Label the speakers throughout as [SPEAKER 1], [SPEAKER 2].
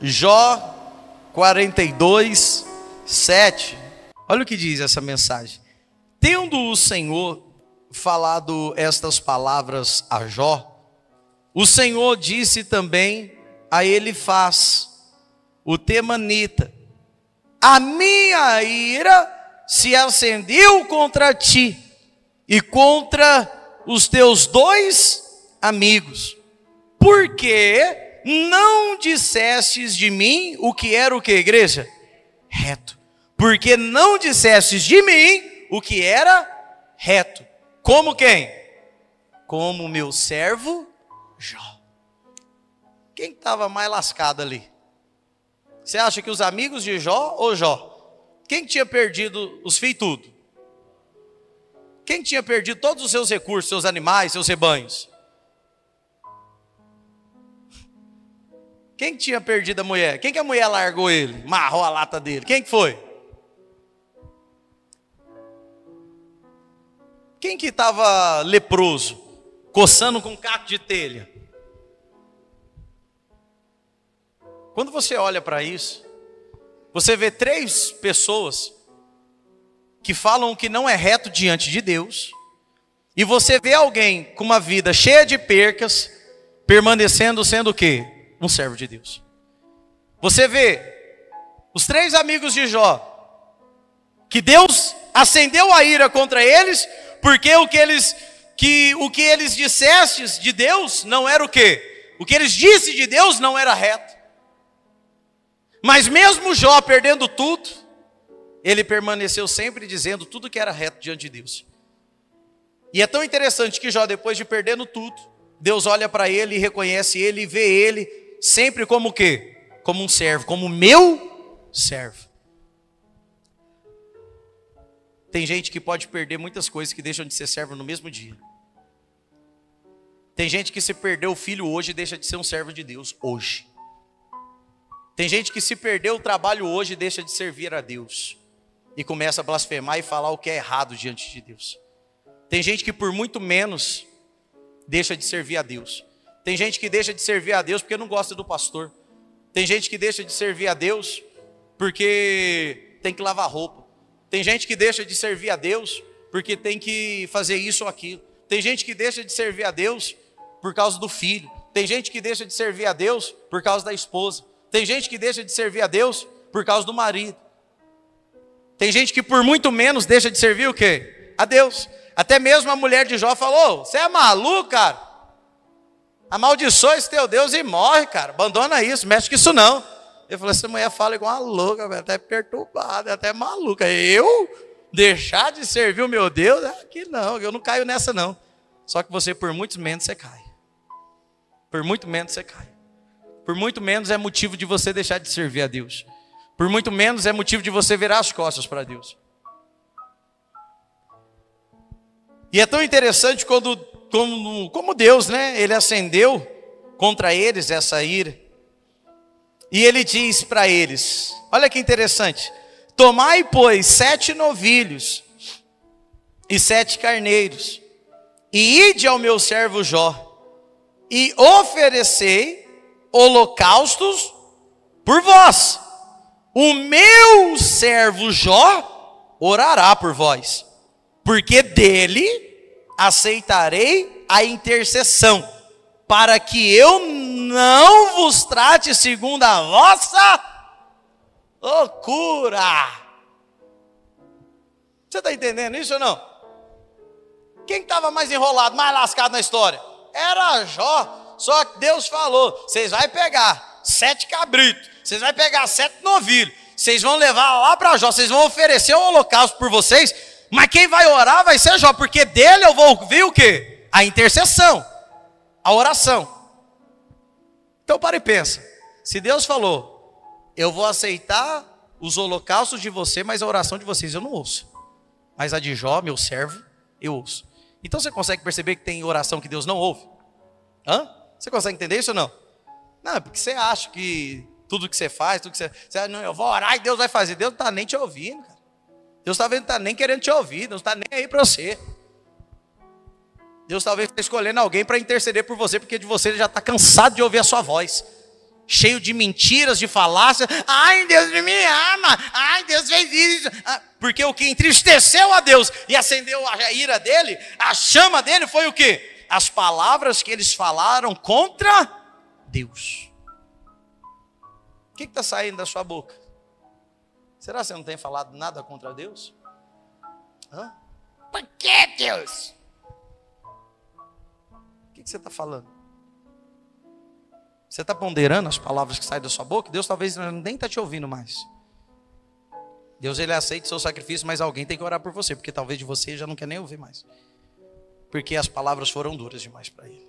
[SPEAKER 1] Jó 42, 7. Olha o que diz essa mensagem. Tendo o Senhor falado estas palavras a Jó, o Senhor disse também a Elifaz, o temanita: a minha ira se acendeu contra ti e contra os teus dois amigos, porque não dissestes de mim o que era o que, igreja? Reto. Porque não dissestes de mim o que era reto. Como quem? Como meu servo Jó. Quem estava mais lascado ali? Você acha que os amigos de Jó ou Jó? Quem tinha perdido os filhos tudo? Quem tinha perdido todos os seus recursos, seus animais, seus rebanhos? Quem tinha perdido a mulher? Quem que a mulher largou ele? Marrou a lata dele. Quem que foi? Quem que estava leproso, coçando com um caco de telha? Quando você olha para isso, você vê três pessoas que falam que não é reto diante de Deus, e você vê alguém com uma vida cheia de percas, permanecendo sendo o quê? Um servo de Deus. Você vê os três amigos de Jó, que Deus acendeu a ira contra eles, porque o que eles dissessem de Deus não era o quê? O que eles dissem de Deus não era reto. Mas mesmo Jó perdendo tudo, ele permaneceu sempre dizendo tudo que era reto diante de Deus. E é tão interessante que Jó, depois de perdendo tudo, Deus olha para ele e reconhece ele e vê ele sempre como o quê? Como um servo, como meu servo. Tem gente que pode perder muitas coisas que deixam de ser servo no mesmo dia. Tem gente que se perdeu o filho hoje deixa de ser um servo de Deus hoje. Tem gente que se perdeu o trabalho hoje deixa de servir a Deus e começa a blasfemar e falar o que é errado diante de Deus. Tem gente que por muito menos deixa de servir a Deus. Tem gente que deixa de servir a Deus porque não gosta do pastor. Tem gente que deixa de servir a Deus porque tem que lavar roupa. Tem gente que deixa de servir a Deus porque tem que fazer isso ou aquilo. Tem gente que deixa de servir a Deus por causa do filho. Tem gente que deixa de servir a Deus por causa da esposa. Tem gente que deixa de servir a Deus por causa do marido. Tem gente que por muito menos deixa de servir o quê? A Deus. Até mesmo a mulher de Jó falou: você é maluco, cara? Amaldiçoa esse teu Deus e morre, cara. Abandona isso, mexe com isso não. Eu falei: essa mulher fala igual uma louca, até perturbada, até maluca. Eu deixar de servir o meu Deus? Aqui não, eu não caio nessa não. Só que você por muito menos você cai. Por muito menos você cai. Por muito menos é motivo de você deixar de servir a Deus. Por muito menos é motivo de você virar as costas para Deus. E é tão interessante como Deus, né? Ele acendeu contra eles essa ira. E ele diz para eles, olha que interessante: tomai, pois, 7 novilhos e 7 carneiros, e ide ao meu servo Jó, e oferecei holocaustos por vós. O meu servo Jó orará por vós, porque dele aceitarei a intercessão, para que eu não vos trate segundo a vossa loucura. Você está entendendo isso ou não? Quem estava mais enrolado, mais lascado na história? Era Jó. Só que Deus falou: vocês vão pegar 7 cabritos, vocês vão pegar 7 novilhos, vocês vão levar lá para Jó, vocês vão oferecer um holocausto por vocês, mas quem vai orar vai ser Jó, porque dele eu vou ouvir o quê? A intercessão, a oração. Então para e pensa, se Deus falou: eu vou aceitar os holocaustos de você, mas a oração de vocês eu não ouço, mas a de Jó, meu servo, eu ouço. Então você consegue perceber que tem oração que Deus não ouve? Hã? Você consegue entender isso ou não? Não, é porque você acha que tudo que você faz, tudo que você não, eu vou orar e Deus vai fazer. Deus não está nem te ouvindo, cara. Deus talvez não está nem querendo te ouvir, Deus não está nem aí para você. Deus talvez está escolhendo alguém para interceder por você, porque de você ele já está cansado de ouvir a sua voz. cheio de mentiras, de falácia. Ai, Deus me ama. Ai, Deus fez isso. Porque o que entristeceu a Deus e acendeu a ira dele, a chama dele foi o quê? As palavras que eles falaram contra Deus. O que está saindo da sua boca? Será que você não tem falado nada contra Deus? Hã? Por que, Deus? O que você está falando? Você está ponderando as palavras que saem da sua boca? Deus talvez nem está te ouvindo mais. Deus, ele aceita o seu sacrifício, mas alguém tem que orar por você, porque talvez de você já não quer nem ouvir mais. Porque as palavras foram duras demais para ele.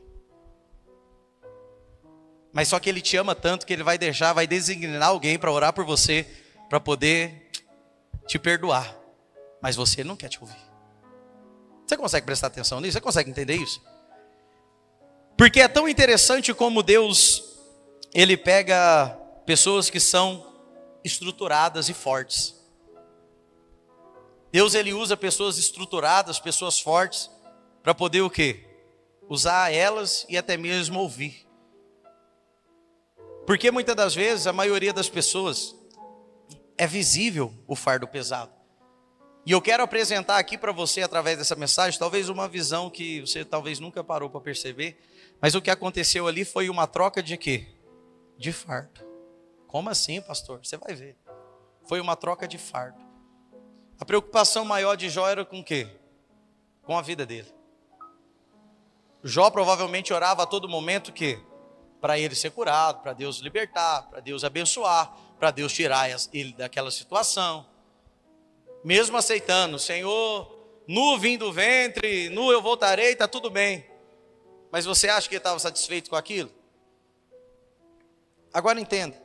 [SPEAKER 1] Mas só que ele te ama tanto que ele vai designar alguém para orar por você, para poder te perdoar. Mas você não quer te ouvir. Você consegue prestar atenção nisso? Você consegue entender isso? Porque é tão interessante como Deus, ele pega pessoas que são estruturadas e fortes. Deus, ele usa pessoas estruturadas, pessoas fortes, para poder o quê? Usar elas e até mesmo ouvir. Porque muitas das vezes, a maioria das pessoas, é visível o fardo pesado. E eu quero apresentar aqui para você, através dessa mensagem, talvez uma visão que você talvez nunca parou para perceber, mas o que aconteceu ali foi uma troca de quê? De fardo. Como assim, pastor? Você vai ver. Foi uma troca de fardo. A preocupação maior de Jó era com o quê? Com a vida dele. Jó provavelmente orava a todo momento que para ele ser curado, para Deus libertar, para Deus abençoar, para Deus tirar ele daquela situação. Mesmo aceitando, Senhor, nu vim do ventre, nu eu voltarei, está tudo bem. Mas você acha que ele estava satisfeito com aquilo? Agora entenda.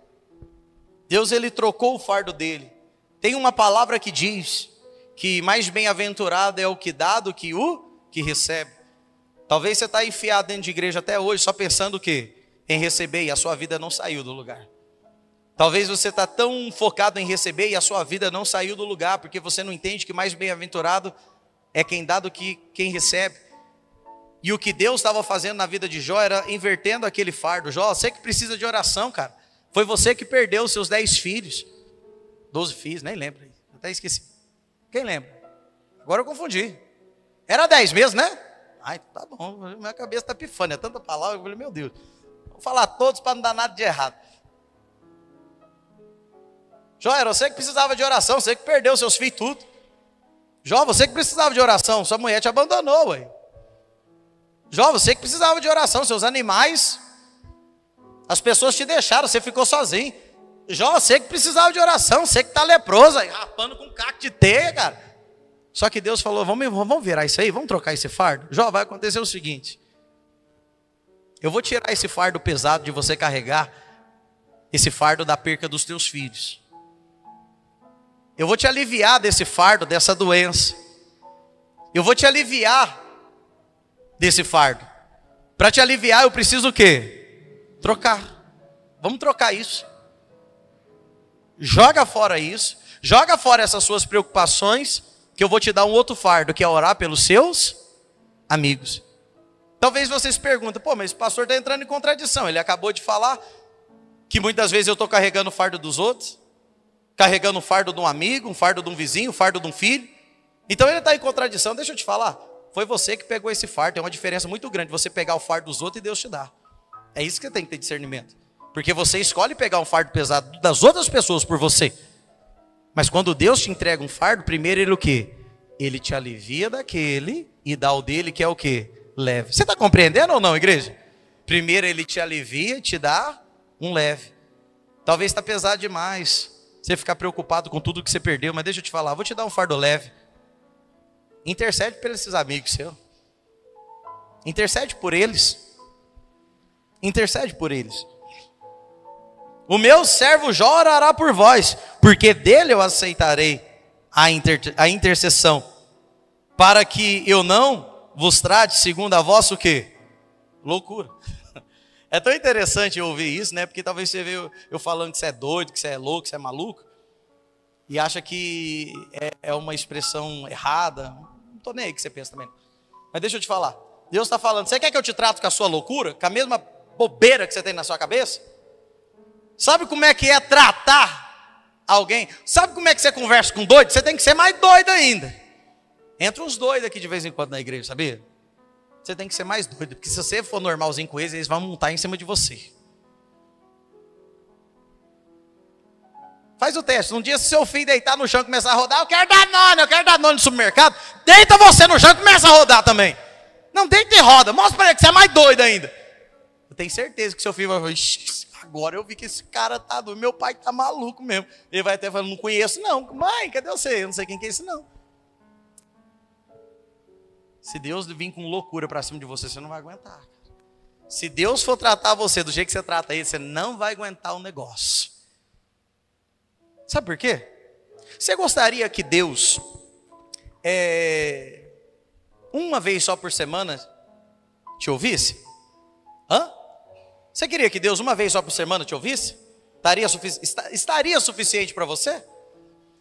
[SPEAKER 1] Deus, ele trocou o fardo dele. Tem uma palavra que diz que mais bem-aventurado é o que dá do que o que recebe. Talvez você está enfiado dentro de igreja até hoje, só pensando o quê? Em receber, e a sua vida não saiu do lugar. Talvez você está tão focado em receber e a sua vida não saiu do lugar, porque você não entende que mais bem-aventurado é quem dá do que quem recebe. E o que Deus estava fazendo na vida de Jó era invertendo aquele fardo. Jó, você que precisa de oração, cara. Foi você que perdeu os seus 10 filhos. 12 filhos, nem lembro. Até esqueci. Quem lembra? Agora eu confundi. Era 10 mesmo, né? Ai, tá bom. Minha cabeça está pifando. É tanta palavra. Eu falei, meu Deus. Vou falar todos para não dar nada de errado. Jó, era você que precisava de oração. Você que perdeu os seus filhos tudo. Jó, você que precisava de oração. Sua mulher te abandonou, ué. Jó, você que precisava de oração. Seus animais, as pessoas te deixaram. Você ficou sozinho. Jó, você que precisava de oração. Você que está leproso, aí, rapando com caco de teia, cara. Só que Deus falou, vamos virar isso aí, vamos trocar esse fardo. Jó, vai acontecer o seguinte. Eu vou tirar esse fardo pesado de você carregar, esse fardo da perca dos teus filhos. Eu vou te aliviar desse fardo, dessa doença. Eu vou te aliviar desse fardo. Para te aliviar eu preciso o quê? Trocar. Vamos trocar isso. Joga fora isso. Joga fora essas suas preocupações, que eu vou te dar um outro fardo, que é orar pelos seus amigos. Talvez você se pergunte, pô, mas o pastor está entrando em contradição. Ele acabou de falar que muitas vezes eu estou carregando o fardo dos outros, carregando o fardo de um amigo, um fardo de um vizinho, um fardo de um filho. Então ele está em contradição. Deixa eu te falar, foi você que pegou esse fardo. Tem uma diferença muito grande você pegar o fardo dos outros e Deus te dá. É isso que você tem que ter discernimento. Porque você escolhe pegar um fardo pesado das outras pessoas por você. Mas quando Deus te entrega um fardo, primeiro ele o quê? Ele te alivia daquele e dá o dele, que é o quê? Leve. Você está compreendendo ou não, igreja? Primeiro ele te alivia e te dá um leve. Talvez está pesado demais você ficar preocupado com tudo que você perdeu, mas deixa eu te falar, vou te dar um fardo leve. Intercede por esses amigos seus. Intercede por eles. Intercede por eles. O meu servo Jó orará por vós, porque dele eu aceitarei a intercessão, para que eu não vos trate segundo a vossa o quê? Loucura. É tão interessante eu ouvir isso, né? Porque talvez você veja eu falando que você é doido, que você é louco, que você é maluco, e acha que é uma expressão errada. Não estou nem aí que você pensa também. Mas deixa eu te falar. Deus está falando, você quer que eu te trate com a sua loucura? Com a mesma bobeira que você tem na sua cabeça? Sabe como é que é tratar alguém? Sabe como é que você conversa com doido? Você tem que ser mais doido ainda. Entra uns doidos aqui de vez em quando na igreja, sabia? Você tem que ser mais doido, porque se você for normalzinho com eles vão montar em cima de você. Faz o teste. Um dia, se seu filho deitar no chão e começar a rodar, eu quero Danone no supermercado, deita você no chão e começa a rodar também. Não, deita e roda. Mostra para ele que você é mais doido ainda. Eu tenho certeza que seu filho vai falar, agora eu vi que esse cara tá doido, meu pai tá maluco mesmo. Ele vai até falar, não conheço não. Mãe, cadê você? Eu não sei quem que é esse não. Se Deus vir com loucura para cima de você, você não vai aguentar. Se Deus for tratar você do jeito que você trata ele, você não vai aguentar o negócio. Sabe por quê? Você gostaria que Deus, uma vez só por semana, te ouvisse? Você queria que Deus uma vez só por semana te ouvisse? Estaria suficiente para você?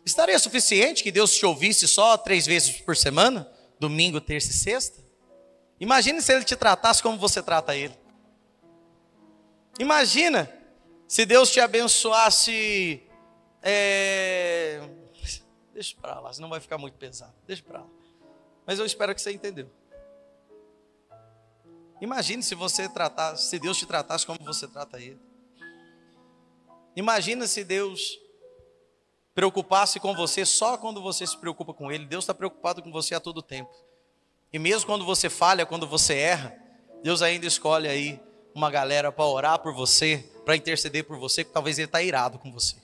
[SPEAKER 1] Estaria suficiente que Deus te ouvisse só 3 vezes por semana? Domingo, terça e sexta? Imagine se Ele te tratasse como você trata Ele. Imagina se Deus te abençoasse. Deixa para lá, senão vai ficar muito pesado. Deixa para lá. Mas eu espero que você entendeu. Imagine se Deus te tratasse como você trata Ele. Imagina se Deus preocupasse com você só quando você se preocupa com Ele. Deus está preocupado com você a todo tempo. E mesmo quando você falha, quando você erra, Deus ainda escolhe aí uma galera para orar por você, para interceder por você, que talvez Ele está irado com você.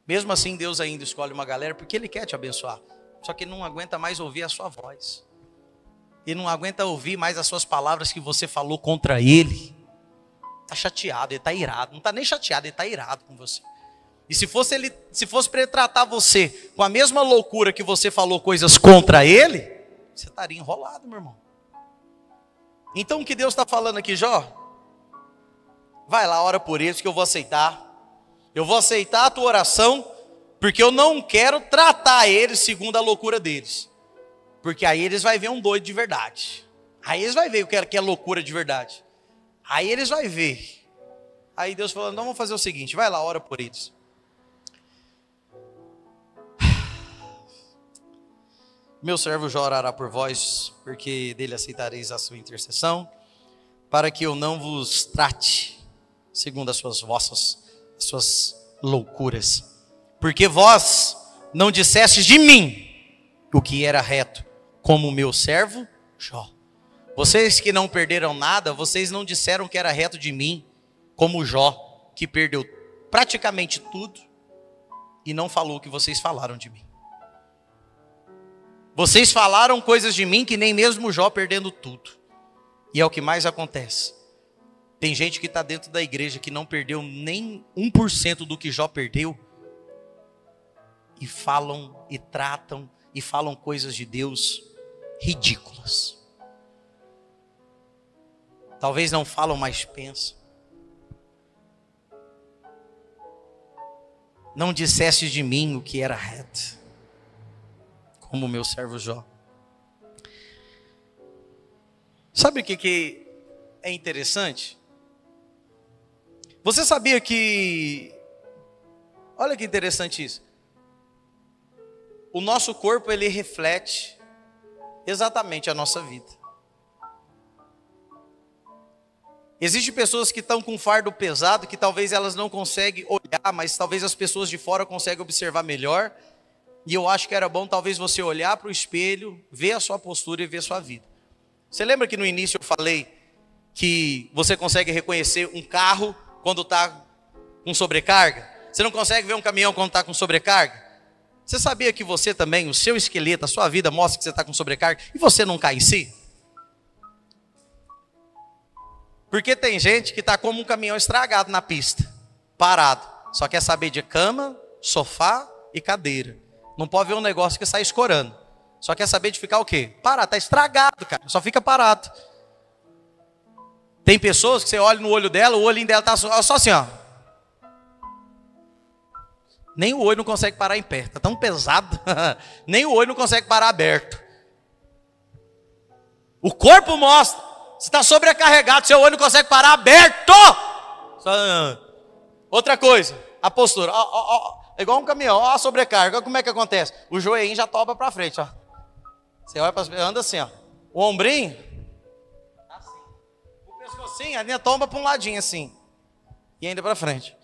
[SPEAKER 1] Mesmo assim, Deus ainda escolhe uma galera porque Ele quer te abençoar. Só que Ele não aguenta mais ouvir a sua voz. Ele não aguenta ouvir mais as suas palavras que você falou contra Ele. Está chateado, Ele está irado. Não está nem chateado, Ele está irado com você. E se fosse para Ele tratar você com a mesma loucura que você falou coisas contra Ele, você estaria enrolado, meu irmão. Então o que Deus está falando aqui, Jó? Vai lá, ora por eles que eu vou aceitar. Eu vou aceitar a tua oração, porque eu não quero tratar eles segundo a loucura deles. Porque aí eles vão ver um doido de verdade. Aí eles vão ver o que é loucura de verdade. Aí eles vão ver. Aí Deus falou, não, vamos fazer o seguinte, vai lá, ora por eles. Meu servo Jó orará por vós, porque dele aceitareis a sua intercessão, para que eu não vos trate segundo as suas loucuras. Porque vós não dissestes de mim o que era reto, como o meu servo Jó. Vocês que não perderam nada, vocês não disseram que era reto de mim, como Jó, que perdeu praticamente tudo e não falou o que vocês falaram de mim. Vocês falaram coisas de mim que nem mesmo Jó perdendo tudo. E é o que mais acontece. Tem gente que está dentro da igreja que não perdeu nem 1% do que Jó perdeu. E falam e tratam e falam coisas de Deus ridículas. Talvez não falam, mas pensam. Não disseste de mim o que era reto, como o meu servo Jó. Sabe o que é interessante? Você sabia que, olha que interessante isso, o nosso corpo ele reflete exatamente a nossa vida. Existem pessoas que estão com um fardo pesado, que talvez elas não conseguem olhar, mas talvez as pessoas de fora conseguem observar melhor. E eu acho que era bom talvez você olhar para o espelho, ver a sua postura e ver a sua vida. Você lembra que no início eu falei que você consegue reconhecer um carro quando está com sobrecarga? Você não consegue ver um caminhão quando está com sobrecarga? Você sabia que você também, o seu esqueleto, a sua vida mostra que você está com sobrecarga e você não cai em si? Porque tem gente que está como um caminhão estragado na pista, parado. Só quer saber de cama, sofá e cadeira. Não pode ver um negócio que sai escorando. Só quer saber de ficar o quê? Parado, está estragado, cara. Só fica parado. Tem pessoas que você olha no olho dela, o olhinho dela está só assim, ó. Nem o olho não consegue parar em pé. Está tão pesado. Nem o olho não consegue parar aberto. O corpo mostra. Você está sobrecarregado, seu olho não consegue parar aberto. Outra coisa, a postura. É igual um caminhão, ó a sobrecarga. Como é que acontece? O joelhinho já topa para frente, ó. Você olha para anda assim, ó. O ombrinho, assim. O pescocinho, a linha tomba para um ladinho assim. E ainda para frente.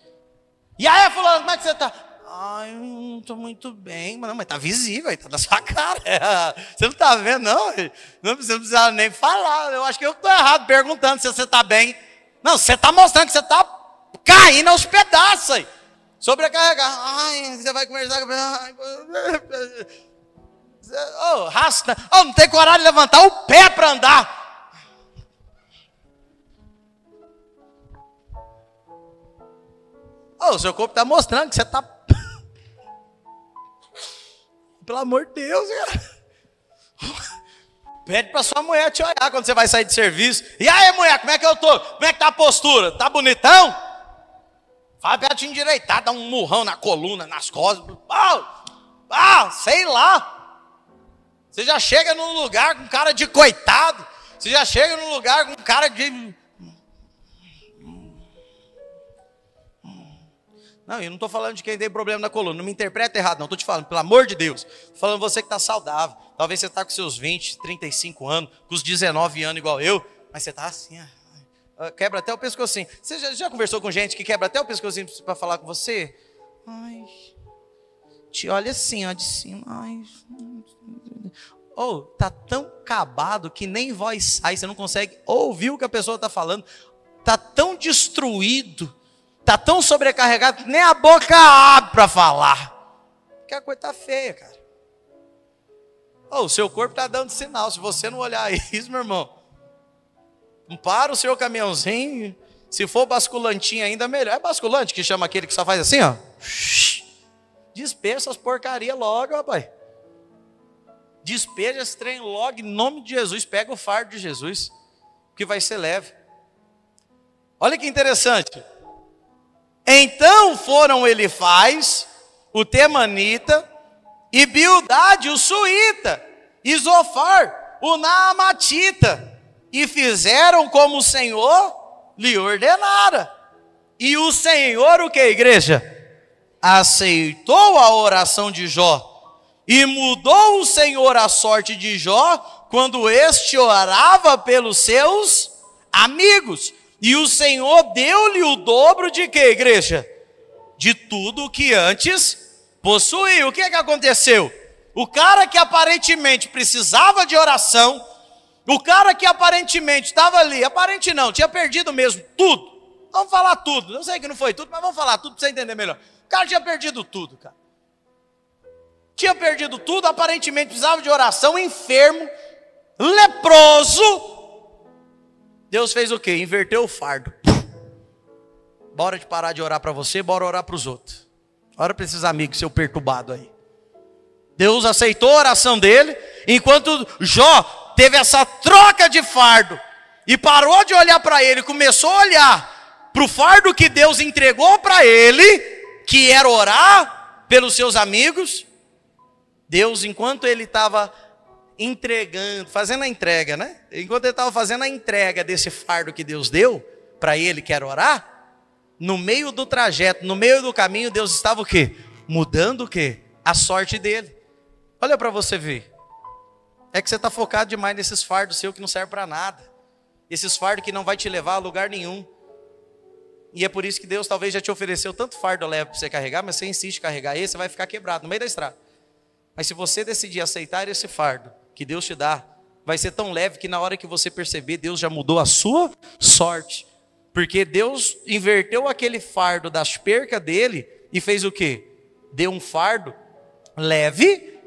[SPEAKER 1] E aí, fulano, como é que você tá? Ai, não estou muito bem. Mas tá visível, tá na sua cara. Você não tá vendo, não? Não precisa nem falar. Eu acho que eu estou errado perguntando se você está bem. Não, você está mostrando que você está caindo aos pedaços aí. Sobrecarregar. Ai, você vai conversar com... Oh, rasta. Oh, não tem coragem de levantar o pé para andar. Oh, o seu corpo está mostrando que você está... Pelo amor de Deus, cara. Pede para sua mulher te olhar quando você vai sair de serviço. E aí, mulher, como é que eu tô? Como é que tá a postura? Tá bonitão? Fala para ela te endireitar, dá um murrão na coluna, nas costas. Sei lá. Você já chega num lugar com cara de coitado. Você já chega num lugar com cara de... Não, eu não estou falando de quem tem problema na coluna. Não me interpreta errado, não. Estou te falando, pelo amor de Deus. Estou falando você que está saudável. Talvez você está com seus 20, 35 anos, com os 19 anos igual eu. Mas você está assim, quebra até o pescocinho. Você já conversou com gente que quebra até o pescocinho para falar com você? Ai, te olha assim, ó, de cima. Ai... tá tão acabado que nem voz sai, você não consegue ouvir o que a pessoa está falando. Tá tão destruído, tá tão sobrecarregado que nem a boca abre para falar. Porque a coisa está feia, cara. O seu corpo está dando sinal. Se você não olhar isso, meu irmão, para o seu caminhãozinho. Se for basculantinho ainda melhor. É basculante que chama aquele que só faz assim, ó. Despeja essas porcarias logo, rapaz. Despeja esse trem logo em nome de Jesus. Pega o fardo de Jesus, que vai ser leve. Olha que interessante. Então foram Elifaz, o Temanita, e Bildade, o Suíta, e Zofar, o Naamatita, e fizeram como o Senhor lhe ordenara. E o Senhor, o que, igreja? Aceitou a oração de Jó. E mudou o Senhor a sorte de Jó quando este orava pelos seus amigos. E o Senhor deu-lhe o dobro de quê, igreja? De tudo o que antes possuía. O que é que aconteceu? O cara que aparentemente precisava de oração, o cara que aparentemente estava ali, aparente não, tinha perdido mesmo tudo. Vamos falar tudo. Eu sei que não foi tudo, mas vamos falar tudo para você entender melhor. O cara tinha perdido tudo, cara. Tinha perdido tudo, aparentemente precisava de oração, enfermo, leproso. Deus fez o quê? Inverteu o fardo. Bora de parar de orar para você, bora orar para os outros. Ora para esses amigos, seu perturbado aí. Deus aceitou a oração dele, enquanto Jó teve essa troca de fardo, e parou de olhar para ele, começou a olhar para o fardo que Deus entregou para ele, que era orar pelos seus amigos. Deus, enquanto ele estava entregando, fazendo a entrega, né? Enquanto ele estava fazendo a entrega desse fardo que Deus deu para ele, que era orar, no meio do trajeto, no meio do caminho, Deus estava o quê? Mudando o quê? A sorte dele. Olha para você ver. É que você está focado demais nesses fardos seus que não servem para nada. Esses fardos que não vai te levar a lugar nenhum. E é por isso que Deus talvez já te ofereceu tanto fardo leve para você carregar, mas você insiste em carregar esse, você vai ficar quebrado no meio da estrada. Mas se você decidir aceitar esse fardo que Deus te dá, vai ser tão leve que na hora que você perceber, Deus já mudou a sua sorte. Porque Deus inverteu aquele fardo das percas dele e fez o quê? Deu um fardo leve,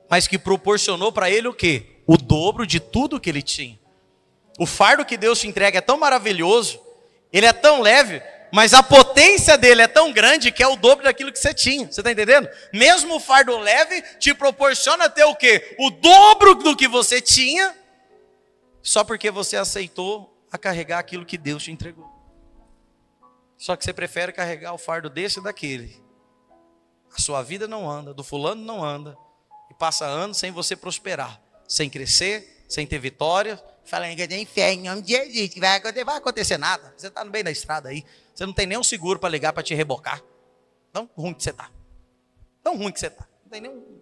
[SPEAKER 1] mas que proporcionou para ele o quê? O dobro de tudo que ele tinha. O fardo que Deus te entrega é tão maravilhoso, ele é tão leve, mas a potência dele é tão grande que é o dobro daquilo que você tinha. Você está entendendo? Mesmo o fardo leve te proporciona ter o quê? O dobro do que você tinha, só porque você aceitou a carregar aquilo que Deus te entregou. Só que você prefere carregar o fardo desse e daquele. A sua vida não anda, do fulano não anda, e passa anos sem você prosperar, sem crescer, sem ter vitória, falando que tem fé em nome de Jesus, que vai acontecer nada. Você está no meio da estrada aí, Você não tem nem um seguro para ligar para te rebocar. Tão ruim que você está. Tão ruim que você está. Não tem nenhum.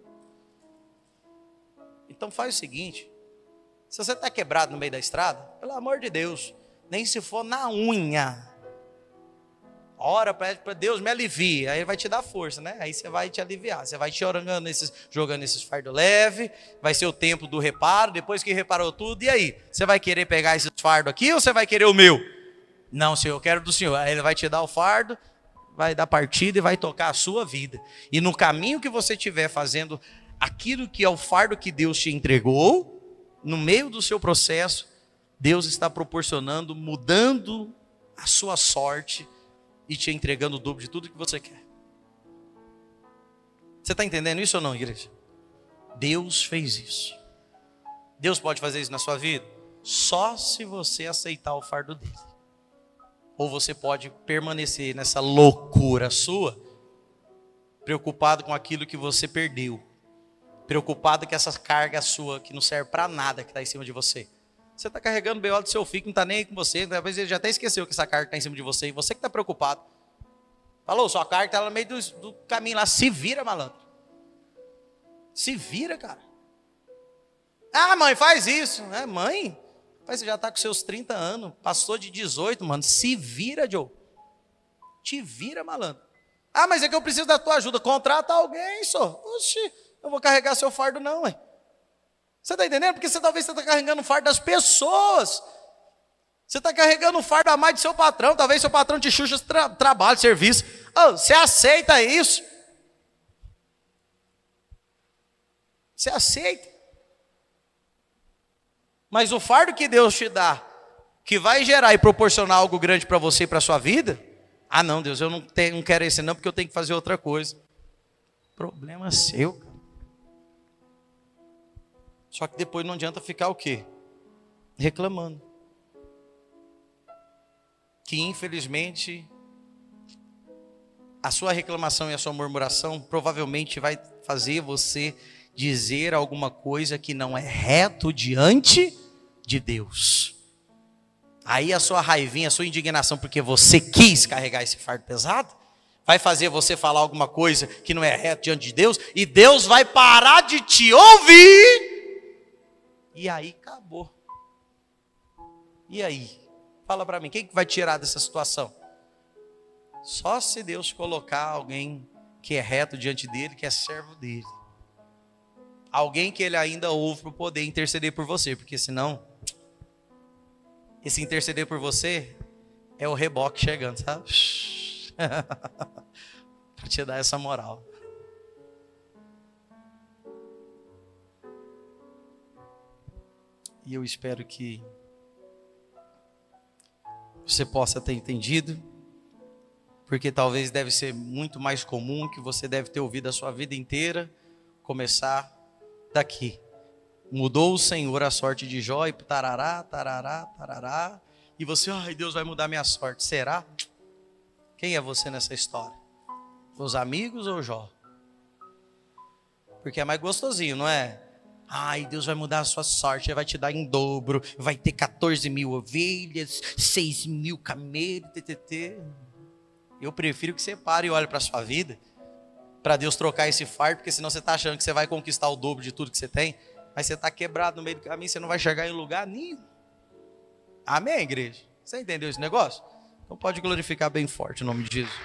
[SPEAKER 1] Então faz o seguinte. Se você está quebrado no meio da estrada, pelo amor de Deus, nem se for na unha, ora, pede para Deus, me alivia. Aí ele vai te dar força, né? Aí você vai te aliviar. Você vai te jogando esses fardos leve. Vai ser o tempo do reparo. Depois que reparou tudo, e aí? Você vai querer pegar esses fardos aqui ou você vai querer o meu? Não, Senhor, eu quero do Senhor. Aí ele vai te dar o fardo, vai dar partida e vai tocar a sua vida. E no caminho que você estiver fazendo aquilo que é o fardo que Deus te entregou, no meio do seu processo, Deus está proporcionando, mudando a sua sorte e te entregando o dobro de tudo que você quer. Você está entendendo isso ou não, igreja? Deus fez isso. Deus pode fazer isso na sua vida? Só se você aceitar o fardo dele. Ou você pode permanecer nessa loucura sua, preocupado com aquilo que você perdeu. Preocupado com essa carga sua que não serve para nada que está em cima de você. Você está carregando o B.O. do seu filho, que não está nem aí com você. Talvez ele já até esqueceu que essa carga está em cima de você. E você que está preocupado. Falou, sua carga está no meio do caminho lá. Se vira, malandro. Se vira, cara. Ah, mãe, faz isso. É, mãe? Mas você já está com seus 30 anos. Passou de 18, mano. Se vira, Joe. Te vira, malandro. Ah, mas é que eu preciso da tua ajuda. Contrata alguém, só. Oxi. Eu vou carregar seu fardo não, ué. Você está entendendo? Porque talvez você está carregando o fardo das pessoas. Você está carregando o fardo a mais do seu patrão. Talvez seu patrão te xuxa trabalho, serviço. Oh, você aceita isso? Você aceita? Mas o fardo que Deus te dá, que vai gerar e proporcionar algo grande para você e para a sua vida, ah não, Deus, eu não quero esse não, porque eu tenho que fazer outra coisa. Problema seu, cara. Só que depois não adianta ficar o quê? Reclamando. Que infelizmente a sua reclamação e a sua murmuração provavelmente vai fazer você dizer alguma coisa que não é reto diante de Deus. Aí a sua raivinha, a sua indignação, porque você quis carregar esse fardo pesado, vai fazer você falar alguma coisa que não é reto diante de Deus, e Deus vai parar de te ouvir. E aí acabou. E aí? Fala para mim, quem que vai tirar dessa situação? Só se Deus colocar alguém que é reto diante dele, que é servo dele. Alguém que ele ainda ouve para poder interceder por você, porque senão, esse interceder por você é o reboque chegando, sabe? Para te dar essa moral. E eu espero que você possa ter entendido, porque talvez deve ser muito mais comum, que você deve ter ouvido a sua vida inteira, começar daqui. Mudou o Senhor a sorte de Jó e tarará, tarará, tarará, e você, ai, Deus vai mudar minha sorte. Será? Quem é você nessa história? Os amigos ou Jó? Porque é mais gostosinho, não é? Ai, Deus vai mudar a sua sorte, vai te dar em dobro, vai ter 14 mil ovelhas, 6 mil camelos, ttt. Eu prefiro que você pare e olhe para a sua vida, para Deus trocar esse fardo, porque senão você está achando que você vai conquistar o dobro de tudo que você tem, mas você está quebrado no meio do caminho, você não vai chegar em lugar nenhum. Amém, igreja? Você entendeu esse negócio? Então pode glorificar bem forte o nome de Jesus.